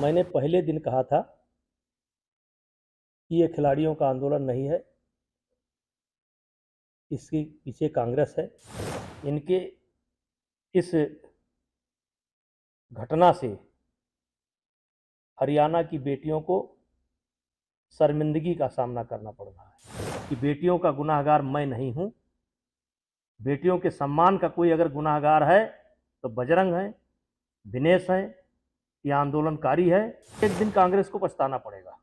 मैंने पहले दिन कहा था कि ये खिलाड़ियों का आंदोलन नहीं है, इसके पीछे कांग्रेस है। इनके इस घटना से हरियाणा की बेटियों को शर्मिंदगी का सामना करना पड़ रहा है कि बेटियों का गुनाहगार मैं नहीं हूं। बेटियों के सम्मान का कोई अगर गुनाहगार है तो बजरंग है, दिनेश है, या आंदोलनकारी है। एक दिन कांग्रेस को पछताना पड़ेगा,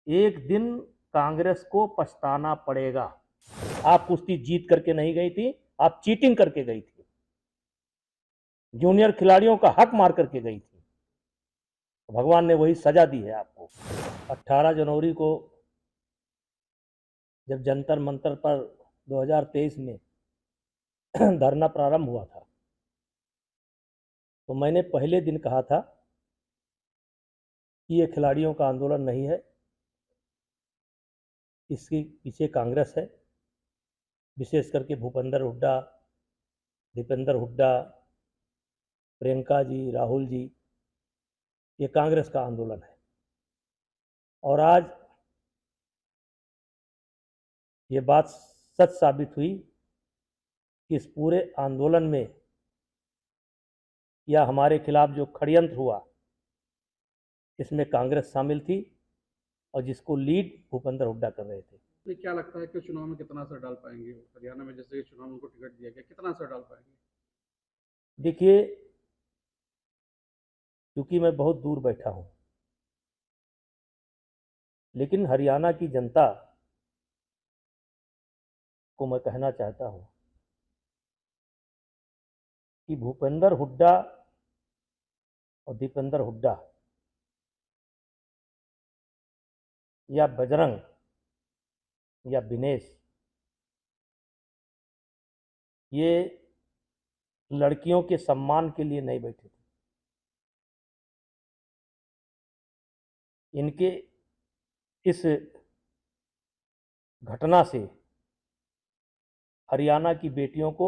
एक दिन कांग्रेस को पछताना पड़ेगा। आप कुश्ती जीत करके नहीं गई थी, आप चीटिंग करके गई थी, जूनियर खिलाड़ियों का हक मार करके गई थी। भगवान ने वही सजा दी है आपको। 18 जनवरी को जब जंतर मंतर पर 2023 में धरना प्रारंभ हुआ था, तो मैंने पहले दिन कहा था कि ये खिलाड़ियों का आंदोलन नहीं है, इसके पीछे कांग्रेस है। विशेष करके भूपेंद्र हुड्डा, दीपेंद्र हुड्डा, प्रियंका जी, राहुल जी, ये कांग्रेस का आंदोलन है। और आज ये बात सच साबित हुई कि इस पूरे आंदोलन में या हमारे खिलाफ जो षड्यंत्र हुआ, इसमें कांग्रेस शामिल थी और जिसको लीड भूपेंद्र हुड्डा कर रहे थे। तो क्या लगता है कि चुनाव में कितना असर डाल पाएंगे हरियाणा में? जैसे कि चुनाव में उनको टिकट दिया गया, कितना असर डाल पाएंगे? देखिए, क्योंकि मैं बहुत दूर बैठा हूं, लेकिन हरियाणा की जनता को मैं कहना चाहता हूं कि भूपेंद्र हुड्डा और दीपेंद्र हुड्डा या बजरंग या दिनेश, ये लड़कियों के सम्मान के लिए नहीं बैठे थे। इनके इस घटना से हरियाणा की बेटियों को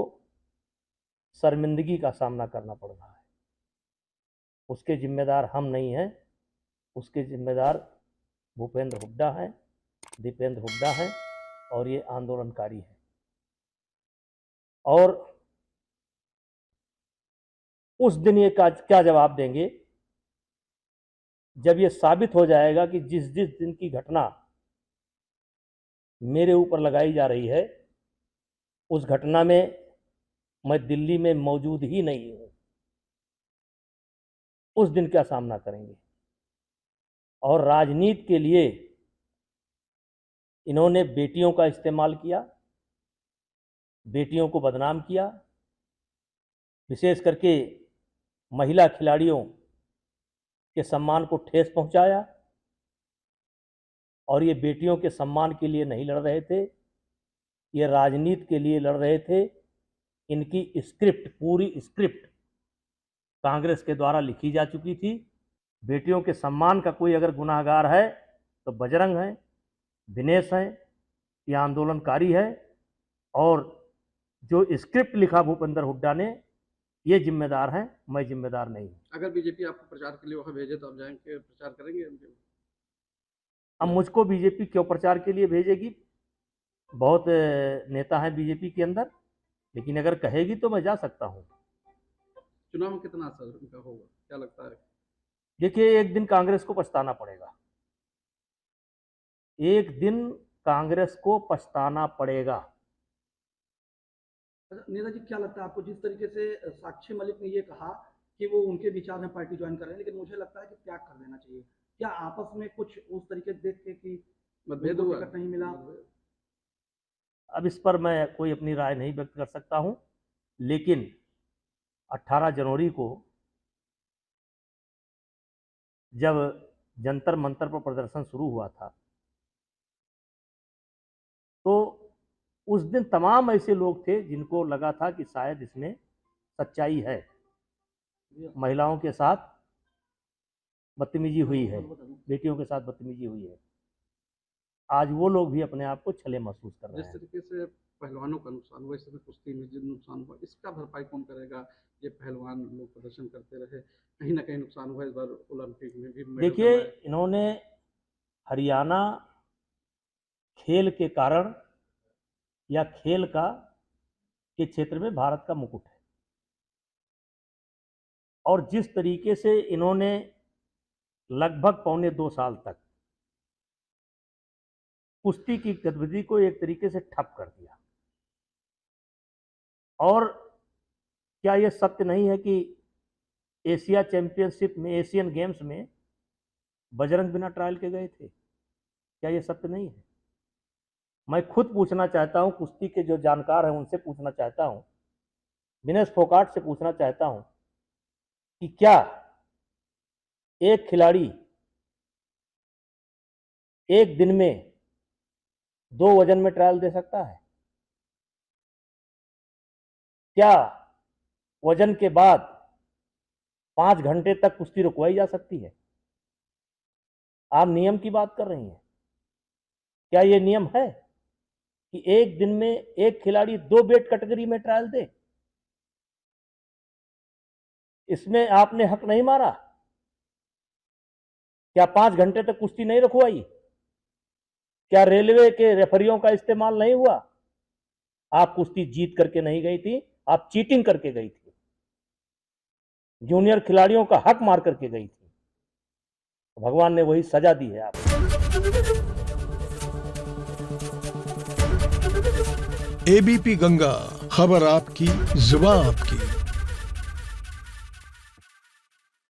शर्मिंदगी का सामना करना पड़ रहा है। उसके जिम्मेदार हम नहीं हैं, उसके जिम्मेदार भूपेंद्र हुड्डा हैं, दीपेंद्र हुड्डा हैं और ये आंदोलनकारी हैं। और उस दिन ये क्या जवाब देंगे जब ये साबित हो जाएगा कि जिस जिस दिन की घटना मेरे ऊपर लगाई जा रही है, उस घटना में मैं दिल्ली में मौजूद ही नहीं हूं। उस दिन क्या सामना करेंगे? और राजनीति के लिए इन्होंने बेटियों का इस्तेमाल किया, बेटियों को बदनाम किया, विशेष करके महिला खिलाड़ियों के सम्मान को ठेस पहुंचाया। और ये बेटियों के सम्मान के लिए नहीं लड़ रहे थे, ये राजनीति के लिए लड़ रहे थे। इनकी स्क्रिप्ट, पूरी स्क्रिप्ट कांग्रेस के द्वारा लिखी जा चुकी थी। बेटियों के सम्मान का कोई अगर गुनाहगार है तो बजरंग है, दिनेश है, या आंदोलनकारी है। और जो स्क्रिप्ट लिखा भूपेंद्र हुड्डा ने, ये जिम्मेदार हैं, मैं जिम्मेदार नहीं हूं। अगर बीजेपी आपको प्रचार के लिए वहां भेजे तो आप जाएंगे, प्रचार करेंगे? अब मुझको बीजेपी क्यों प्रचार के लिए भेजेगी? बहुत नेता हैं बीजेपी के अंदर, लेकिन अगर कहेगी तो मैं जा सकता हूं। चुनाव में कितना असर उनका होगा, क्या लगता है? देखिए, एक दिन कांग्रेस को पछताना पड़ेगा, एक दिन कांग्रेस को पछताना पड़ेगा। नेता जी, क्या लगता है आपको, जिस तरीके से साक्षी मलिक ने ये कहा कि वो उनके विचार में पार्टी ज्वाइन कर रहे हैं, लेकिन मुझे लगता है कि त्याग कर देना चाहिए, क्या आपस में कुछ उस तरीके से देख के कि मतभेद हुआ, टिकट नहीं मिला? अब इस पर मैं कोई अपनी राय नहीं व्यक्त कर सकता हूं, लेकिन 18 जनवरी को जब जंतर मंतर पर प्रदर्शन शुरू हुआ था, तो उस दिन तमाम ऐसे लोग थे जिनको लगा था कि शायद इसमें सच्चाई है, महिलाओं के साथ बदतमीजी हुई है, बेटियों के साथ बदतमीजी हुई है। आज वो लोग भी अपने आप को छले महसूस कर रहे जिस हैं। तरीके से पहलवानों का नुकसान हुआ, इस समय कुश्ती में जो नुकसान हुआ इसका भरपाई कौन करेगा? ये पहलवान लोग प्रदर्शन करते रहे, कहीं ना कहीं नुकसान हुआ। इस बार ओलंपिक में भी मेडल देखिए, कमाए। इन्होंने हरियाणा खेल के कारण या खेल का के क्षेत्र में भारत का मुकुट है, और जिस तरीके से इन्होंने लगभग 1.25 साल तक कुश्ती की गतिविधि को एक तरीके से ठप कर दिया, और क्या यह सत्य नहीं है कि एशिया चैंपियनशिप में, एशियन गेम्स में बजरंग बिना ट्रायल के गए थे? क्या यह सत्य नहीं है? मैं खुद पूछना चाहता हूं, कुश्ती के जो जानकार हैं उनसे पूछना चाहता हूं, विनेश फोगाट से पूछना चाहता हूं कि क्या एक खिलाड़ी एक दिन में 2 वजन में ट्रायल दे सकता है? क्या वजन के बाद 5 घंटे तक कुश्ती रुकवाई जा सकती है? आप नियम की बात कर रही हैं। क्या यह नियम है कि एक दिन में एक खिलाड़ी 2 वेट कैटेगरी में ट्रायल दे? इसमें आपने हक नहीं मारा? क्या 5 घंटे तक कुश्ती नहीं रुकवाई? क्या रेलवे के रेफरियों का इस्तेमाल नहीं हुआ? आप कुश्ती जीत करके नहीं गई थी, आप चीटिंग करके गई थी, जूनियर खिलाड़ियों का हक मार करके गई थी। भगवान ने वही सजा दी है आपको। एबीपी गंगा, खबर आपकी, जुबान आपकी।